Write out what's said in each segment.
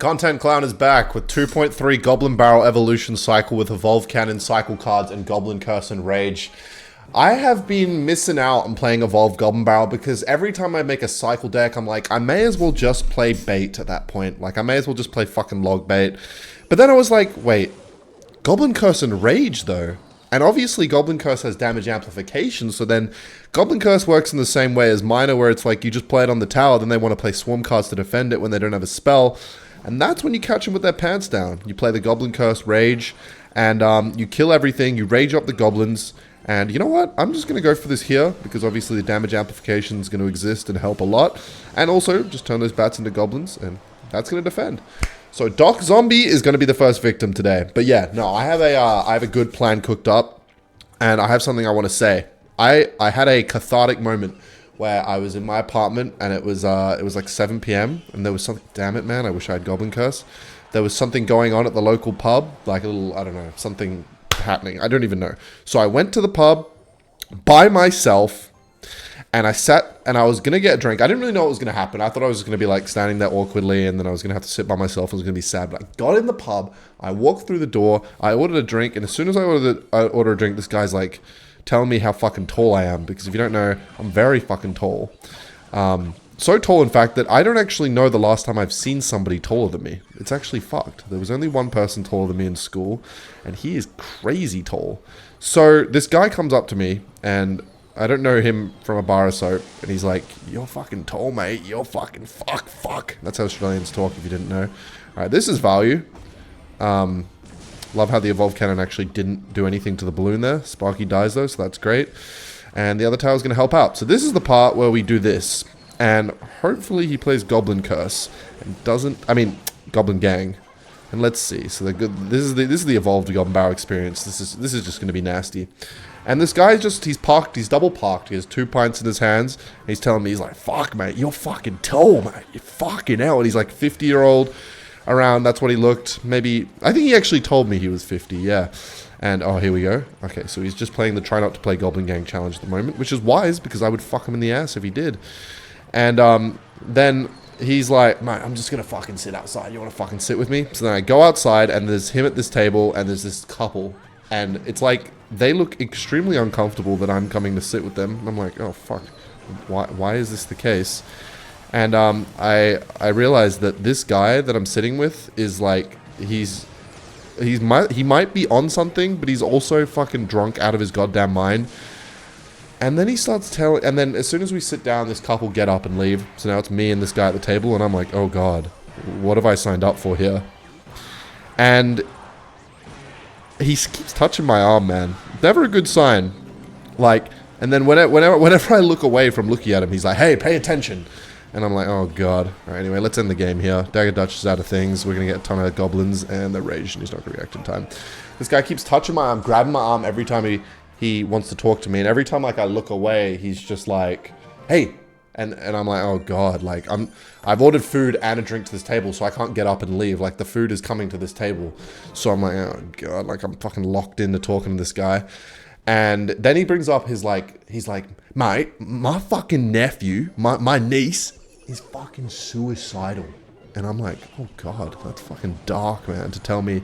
Content Clown is back with 2.3 Goblin Barrel Evolution Cycle with Evolve Cannon Cycle cards and Goblin Curse and Rage. I have been missing out on playing Evolved Goblin Barrel because every time I make a cycle deck, I'm like, I may as well just play bait at that point. Like, I may as well just play fucking log bait. But then I was like, wait, Goblin Curse and Rage though? And obviously Goblin Curse has damage amplification, so then Goblin Curse works in the same way as Minor, where it's like you just play it on the tower, then they want to play Swarm cards to defend it when they don't have a spell. And that's when you catch them with their pants down. You play the Goblin Curse Rage, and you kill everything, you rage up the goblins, and you know what? I'm just going to go for this here, because obviously the damage amplification is going to exist and help a lot. And also, just turn those bats into goblins, and that's going to defend. So Doc Zombie is going to be the first victim today. But yeah, no, I have a good plan cooked up, and I have something I want to say. I had a cathartic moment where I was in my apartment, and it was like 7 p.m. and there was something. Damn it, man! I wish I had Goblin Curse. There was something going on at the local pub, like a little, I don't know, something happening. I don't even know. So I went to the pub by myself, and I sat, and I was gonna get a drink. I didn't really know what was gonna happen. I thought I was just gonna be like standing there awkwardly, and then I was gonna have to sit by myself. I was gonna be sad. But I got in the pub. I walked through the door. I ordered a drink, and as soon as I order a drink, this guy's like telling me how fucking tall I am, because if you don't know, I'm very fucking tall. So tall, in fact, that I don't actually know the last time I've seen somebody taller than me. It's actually fucked. There was only one person taller than me in school, and he is crazy tall. So this guy comes up to me, and I don't know him from a bar of soap, and he's like, "You're fucking tall, mate. You're fucking fuck." That's how Australians talk, if you didn't know. Alright, this is value. Love how the Evolve Cannon actually didn't do anything to the balloon there. Sparky dies though, so that's great. And the other tower is going to help out. So this is the part where we do this. And hopefully he plays Goblin Curse. And doesn't... I mean, Goblin Gang. And let's see. So they're good. This is the Evolved Goblin Barrel experience. This is just going to be nasty. And this guy just... He's parked. He's double parked. He has 2 pints in his hands. And he's telling me, he's like, "Fuck, mate. You're fucking tall, mate. You're fucking hell." And he's like 50-year-old... around, that's what he looked. Maybe, I think he actually told me he was 50, yeah. And, oh, here we go. Okay, so he's just playing the try not to play Goblin Gang challenge at the moment, which is wise, because I would fuck him in the ass if he did. And, then he's like, "Mate, I'm just gonna fucking sit outside. You wanna fucking sit with me?" So then I go outside, and there's him at this table, and there's this couple. And it's like, they look extremely uncomfortable that I'm coming to sit with them. And I'm like, oh, fuck. Why is this the case? And I realized that this guy that I'm sitting with is like, he might be on something, but he's also fucking drunk out of his goddamn mind. And then he starts telling, and then as soon as we sit down, this couple get up and leave. So now it's me and this guy at the table, and I'm like, oh god, what have I signed up for here? And he keeps touching my arm, man. Never a good sign. Like, and then whenever I look away from looking at him, he's like, "Hey, pay attention." And I'm like, oh god. Alright, anyway, let's end the game here. Dagger Dutch is out of things. We're going to get a ton of goblins, and they're raged, and he's not going to react in time. This guy keeps touching my arm, grabbing my arm every time he wants to talk to me. And every time like I look away, he's just like, "Hey." And I'm like, oh god. Like, I've ordered food and a drink to this table, so I can't get up and leave. Like, the food is coming to this table. So I'm like, oh god. Like, I'm fucking locked into talking to this guy. And then he brings up he's like, "Mate, my fucking nephew, my niece, is fucking suicidal." And I'm like, oh god, that's fucking dark, man, to tell me.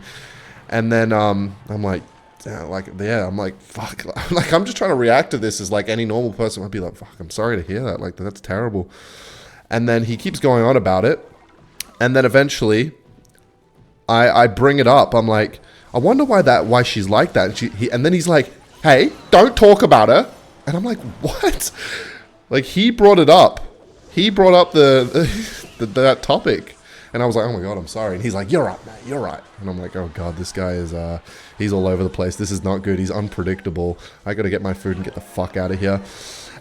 And then I'm like, yeah, I'm like, fuck. Like, I'm just trying to react to this as like any normal person would be like, fuck, I'm sorry to hear that. Like, that's terrible. And then he keeps going on about it. And then eventually I bring it up. I'm like, I wonder why she's like that. And then he's like, "Hey, don't talk about her." And I'm like, what? Like, he brought it up. He brought up that topic. And I was like, oh my god, I'm sorry. And he's like, "You're right, mate, you're right." And I'm like, oh god, this guy is, he's all over the place. This is not good. He's unpredictable. I gotta get my food and get the fuck out of here.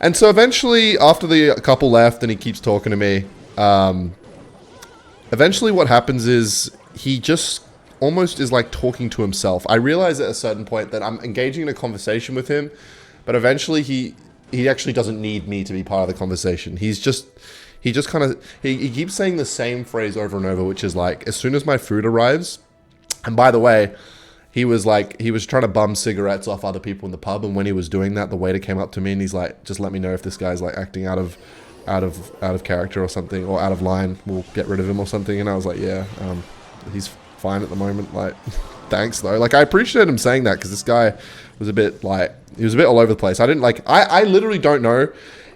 And so eventually, after the couple left and he keeps talking to me, eventually what happens is he just almost is like talking to himself. I realize at a certain point that I'm engaging in a conversation with him, but eventually he actually doesn't need me to be part of the conversation. He keeps saying the same phrase over and over, which is like, as soon as my food arrives, and by the way, he was trying to bum cigarettes off other people in the pub, and when he was doing that, the waiter came up to me and he's like, "Just let me know if this guy's like acting out of out of character or something, or out of line, we'll get rid of him or something. And I was like, yeah, he's fine at the moment. Like, thanks though. Like, I appreciate him saying that because this guy was a bit like, he was a bit all over the place. I didn't like, I literally don't know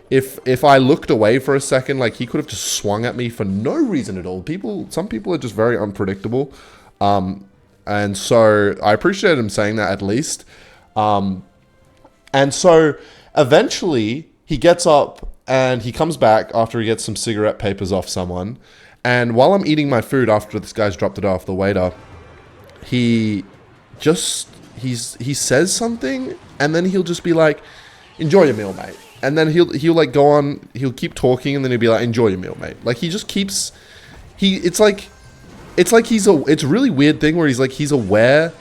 if I looked away for a second, like he could have just swung at me for no reason at all. Some people are just very unpredictable. And so I appreciate him saying that at least. And so eventually he gets up and he comes back after he gets some cigarette papers off someone. And while I'm eating my food after this guy's dropped it off, the waiter, he says something and then he'll just be like, enjoy your meal, mate. And then he'll like go on, he'll keep talking and then he'll be like, enjoy your meal, mate. Like he just keeps, it's like it's a really weird thing where he's aware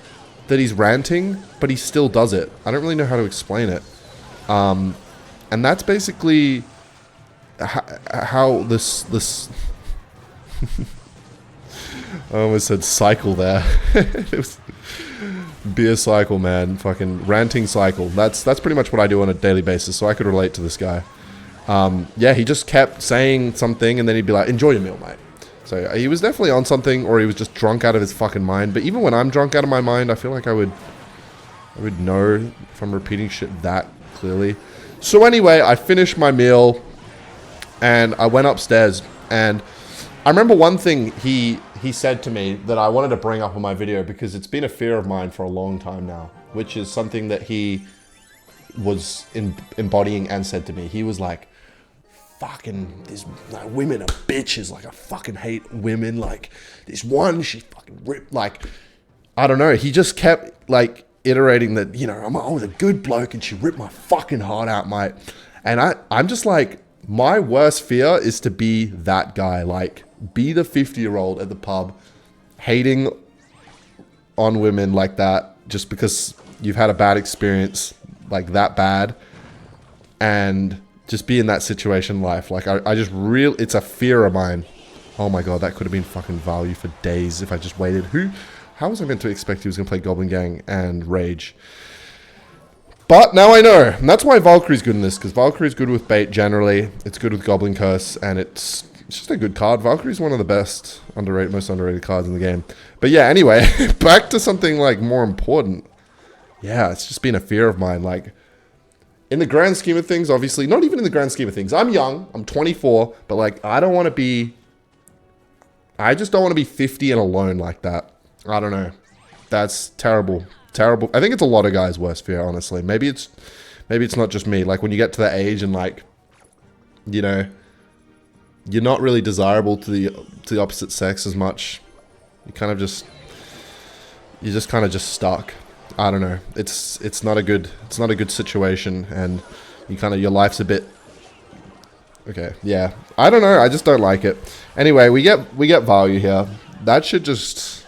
that he's ranting, but he still does it. I don't really know how to explain it. And that's basically how this I almost said cycle there. It was beer cycle, man. Fucking ranting cycle. That's pretty much what I do on a daily basis, so I could relate to this guy. Yeah, he just kept saying something and then he'd be like, enjoy your meal, mate. So he was definitely on something, or he was just drunk out of his fucking mind. But even when I'm drunk out of my mind, I feel like I would know if I'm repeating shit that clearly. So anyway, I finished my meal and I went upstairs, and I remember one thing he said to me that I wanted to bring up on my video because it's been a fear of mine for a long time now, which is something that he was embodying and said to me. He was like, fucking, these like, women are bitches. Like, I fucking hate women. Like, this one, she fucking ripped. Like, I don't know. He just kept like iterating that, you know, I was a good bloke and she ripped my fucking heart out, mate. And I'm just like, my worst fear is to be that guy. Like, be the 50-year-old at the pub hating on women like that just because you've had a bad experience like that bad, and just be in that situation in life. Like, I just it's a fear of mine. Oh my god, that could have been fucking value for days if I just waited. How was I meant to expect he was going to play Goblin Gang and Rage? But now I know. And that's why Valkyrie's good in this, because Valkyrie's good with bait generally. It's good with Goblin Curse, and it's just a good card. Valkyrie's one of the best, most underrated cards in the game. But yeah, anyway, back to something like more important. Yeah, it's just been a fear of mine. Like, in the grand scheme of things, obviously, not even in the grand scheme of things. I'm young, I'm 24, but like, I just don't want to be 50 and alone like that. I don't know. That's terrible. Terrible. I think it's a lot of guys' worst fear, honestly. Maybe it's not just me. Like, when you get to that age and like, you know, you're not really desirable to the opposite sex as much. You're just kind of stuck. I don't know. It's not a good situation, and your life's a bit okay. Yeah, I don't know. I just don't like it. Anyway, we get value here. That shit just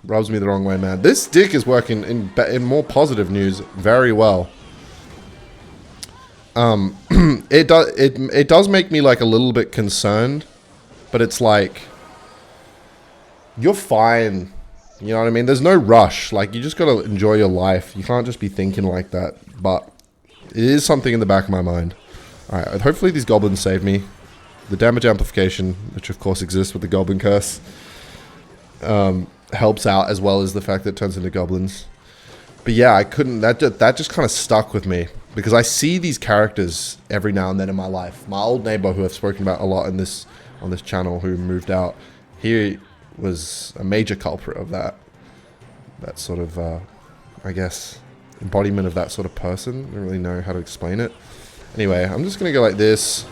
rubs me the wrong way, man. This dick is working in more positive news very well. It does make me like a little bit concerned, but it's like, you're fine. You know what I mean? There's no rush. Like, you just gotta enjoy your life. You can't just be thinking like that. But it is something in the back of my mind. Alright, hopefully these goblins save me. The damage amplification, which of course exists with the Goblin Curse, helps out, as well as the fact that it turns into goblins. But yeah, I couldn't... That just kind of stuck with me. Because I see these characters every now and then in my life. My old neighbor, who I've spoken about a lot on this channel, who moved out, he was a major culprit of that sort of, I guess, embodiment of that sort of person. I don't really know how to explain it. Anyway, I'm just going to go like this.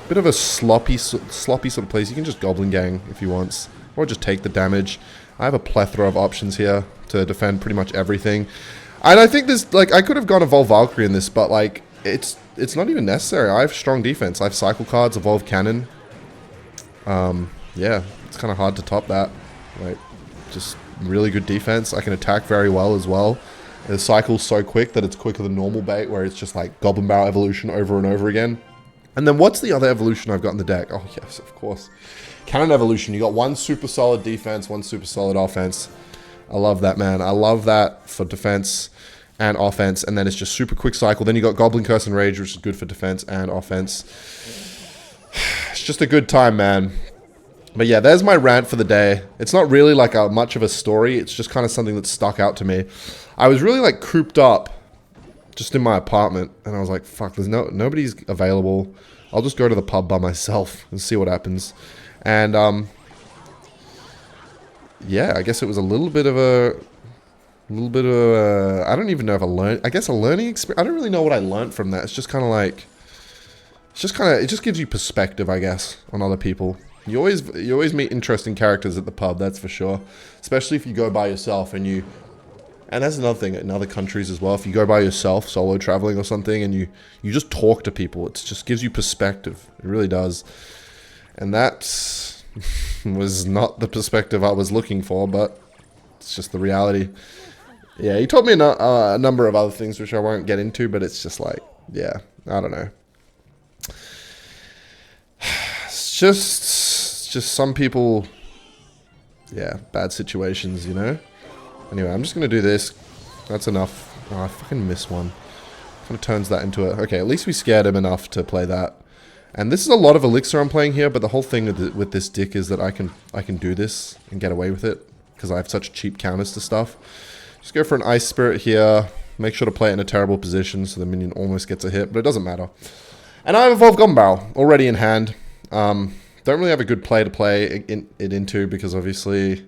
Bit of a sloppy sort of place. You can just Goblin Gang if you want, or just take the damage. I have a plethora of options here to defend pretty much everything. And I think this, like, I could have gone Evolve Valkyrie in this, but, like, it's not even necessary. I have strong defense. I have cycle cards, Evolve Cannon. Yeah, it's kind of hard to top that. Like, just really good defense. I can attack very well as well. The cycle's so quick that it's quicker than normal bait, where it's just like Goblin Barrel evolution over and over again. And then what's the other evolution I've got in the deck? Oh, yes, of course. Cannon evolution. You got one super solid defense, one super solid offense. I love that, man. I love that for defense and offense. And then it's just super quick cycle. Then you got Goblin Curse and Rage, which is good for defense and offense. It's just a good time, man. But yeah, there's my rant for the day. It's not really like much of a story. It's just kind of something that stuck out to me. I was really like cooped up just in my apartment, and I was like, fuck, there's nobody's available. I'll just go to the pub by myself and see what happens. And yeah, I guess it was a little bit of a I don't even know if I guess a learning experience. I don't really know what I learned from that. It's just kind of like, it just gives you perspective, I guess, on other people. You always meet interesting characters at the pub, that's for sure. Especially if you go by yourself and that's another thing in other countries as well. If you go by yourself, solo traveling or something, and you just talk to people, it just gives you perspective. It really does. And that was not the perspective I was looking for, but it's just the reality. Yeah, he told me a number of other things which I won't get into, but it's just like, yeah, I don't know. It's just some people, yeah, bad situations, you know? Anyway, I'm just going to do this. That's enough. Oh, I fucking missed one. Kind of turns that into a... Okay, at least we scared him enough to play that. And this is a lot of elixir I'm playing here, but the whole thing with this dick is that I can do this and get away with it because I have such cheap counters to stuff. Just go for an Ice Spirit here. Make sure to play it in a terrible position so the minion almost gets a hit, but it doesn't matter. And I have Evolved Goblin Barrel already in hand. Don't really have a good play to play it into because obviously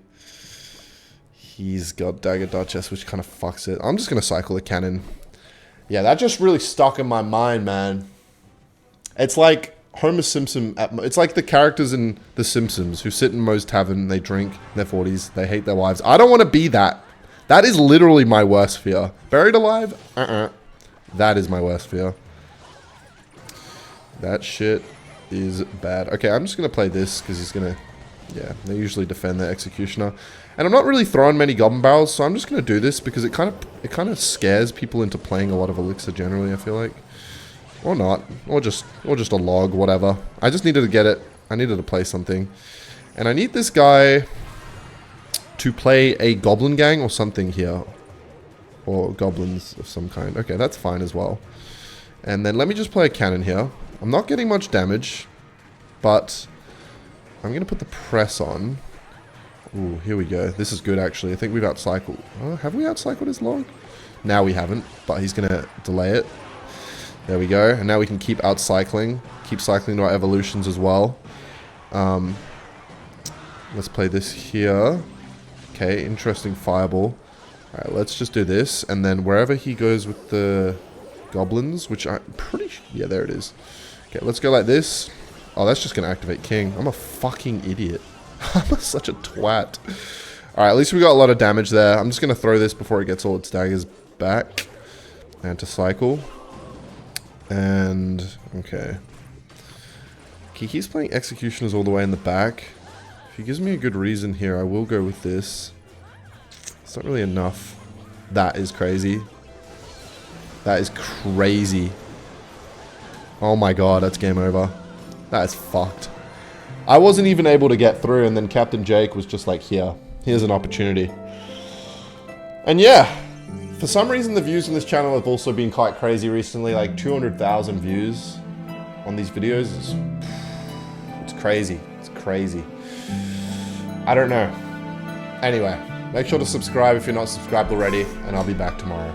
he's got Dagger Duchess, which kind of fucks it. I'm just going to cycle the cannon. Yeah, that just really stuck in my mind, man. It's like Homer Simpson. It's like the characters in The Simpsons who sit in Moe's Tavern, they drink in their 40s, they hate their wives. I don't want to be that. That is literally my worst fear. Buried alive? That is my worst fear. That shit is bad. Okay, I'm just going to play this because he's going to... Yeah, they usually defend their Executioner. And I'm not really throwing many Goblin Barrels, so I'm just going to do this because it kind of scares people into playing a lot of Elixir generally, I feel like. Or not. Or just a log, whatever. I just needed to get it. I needed to play something. And I need this guy to play a Goblin Gang or something here. Or goblins of some kind. Okay, that's fine as well. And then let me just play a cannon here. I'm not getting much damage, but I'm going to put the press on. Ooh, here we go. This is good, actually. I think we've outcycled. Have we outcycled his log? Now we haven't, but he's going to delay it. There we go. And now we can keep outcycling. Keep cycling to our evolutions as well. Let's play this here. Okay, interesting fireball. Alright, let's just do this. And then wherever he goes with the goblins, which I'm pretty sure... Yeah, there it is. Okay, let's go like this. Oh, that's just going to activate King. I'm a fucking idiot. I'm such a twat. Alright, at least we got a lot of damage there. I'm just going to throw this before it gets all its daggers back. And to cycle. And... Okay. He keeps playing Executioners all the way in the back. If he gives me a good reason here, I will go with this. It's not really enough. That is crazy. That is crazy. Oh my god, that's game over. That is fucked. I wasn't even able to get through, and then Captain Jake was just like, here's an opportunity. And yeah, for some reason the views on this channel have also been quite crazy recently, like 200,000 views on these videos. It's crazy. It's crazy. I don't know. Anyway, make sure to subscribe if you're not subscribed already, and I'll be back tomorrow.